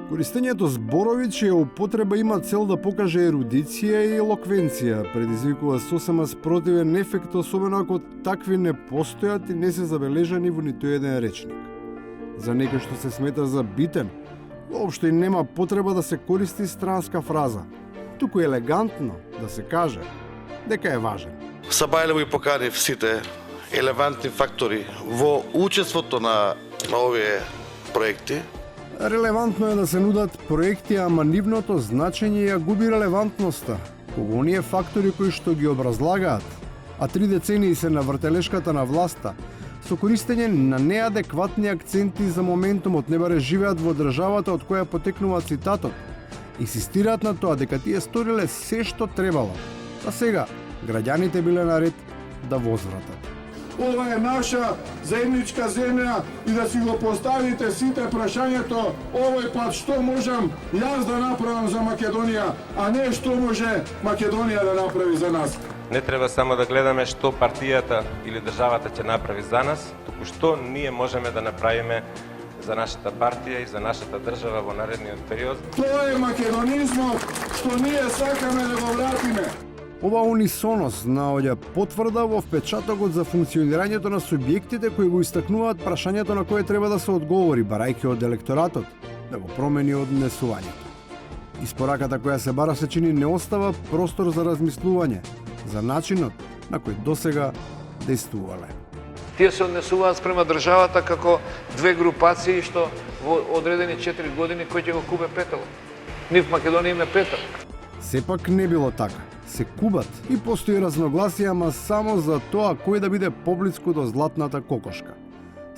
Користењето зборови чија употреба има цел да покаже ерудиција и елоквенција, предизвикува сосема спротивен ефект, особено ако такви не постојат и не се забележани во ниту еден речник. За некој што се смета за битен, воопшто и нема потреба да се користи странска фраза, туку елегантно да се каже дека е важен. Сабајлево и поканив сите елевантни фактори во учеството на овие проекти. Релевантно е да се нудат проекти, ама нивното значење ја губи релевантноста, кога оние фактори кои што ги образлагаат, а 3 децении се на вртелешката на власта, со користење на неадекватни акценти за моментумот не баре живеат во државата од која потекнува цитатот, инсистираат на тоа дека тие сториле се што требало, а сега граѓаните биле наред да возвратат. Ова е наша заедничка земја и да си го поставите сите прашањето овој пат што можам јас да направам за Македонија, а не што може Македонија да направи за нас. Не треба само да гледаме што партијата или државата ќе направи за нас, туку што ние можеме да направиме за нашата партија и за нашата држава во наредниот период. Тоа е македонизмот што ние сакаме да го вратиме. Ова унисоност наоѓа потврда во впечатокот за функционирањето на субјектите кои го истакнуваат прашањето на кое треба да се одговори, барајќи од електоратот да го промени однесувањето. Испораката која се бара се чини не остава простор за размислување за начинот на кој досега действувале. Тие се однесуваат спрема државата како две групации што во одредени 4 години кој ќе го купе петело. Ни в Македонија има петел. Сепак не било така. Се кубат и постои разногласија, ама само за тоа кој да биде поблиску до златната кокошка.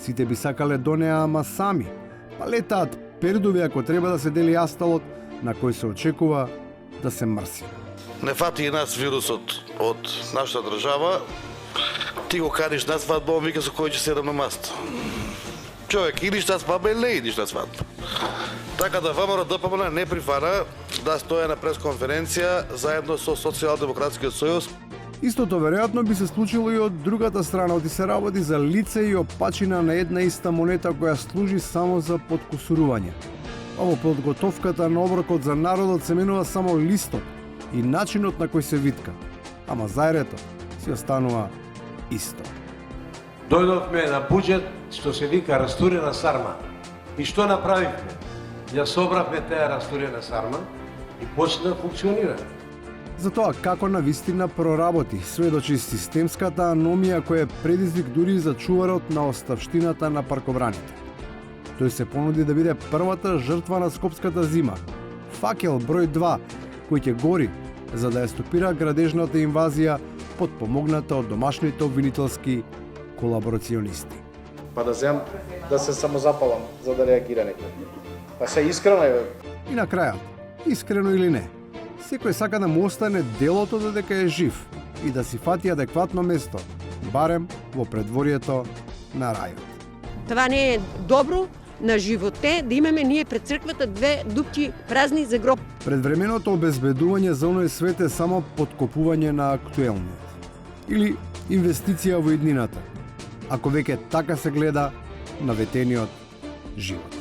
Сите би сакале до неа, ама сами. Па летаат пердови ако треба да се дели асталот на кој се очекува да се мрси. Не фати и нас вирусот од нашата држава, ти го каниш на свадба, он вика со кој ќе седам на маста. Човек, идиш на свадба или не идиш на свадба? Така да ВМРО ДПМН не прифана да стоја на пресконференција заедно со Социјалдемократскиот сојуз. Истото веројатно би се случило и од другата страна, оти се работи за лице и опачина на една иста монета која служи само за подкусурување. Ово подготовката на оброкот за народот се менува само листот и начинот на кој се витка, ама зајрето си останува исто. Дојдовме на буџет што се вика растурена сарма. И што направивме? Ја собравме таа растурена сарма и почна да функционира. За тоа како навистина проработи, сведочи системската аномија која е предизвик дури за чуварот на оставштината на паркобраните. Тој се понуди да биде првата жртва на скопската зима. Факел број 2, кој ќе гори за да ја стопира градежната инвазија, подпомогната од домашните обвинителски колаборационисти. Па да земам да се самозапалам за да реагира некој. Па се искрено е. И на крајот, искрено или не, секој сака да му остане делото додека е жив и да си фати адекватно место, барем во предворието на рајот. Това не е добро на животе да имаме ние пред црквата две дупки празни за гроб. Предвременото обезбедување за оној свет е само подкопување на актуелниот. Или инвестиција во иднината, ако веќе така се гледа на ветениот живот.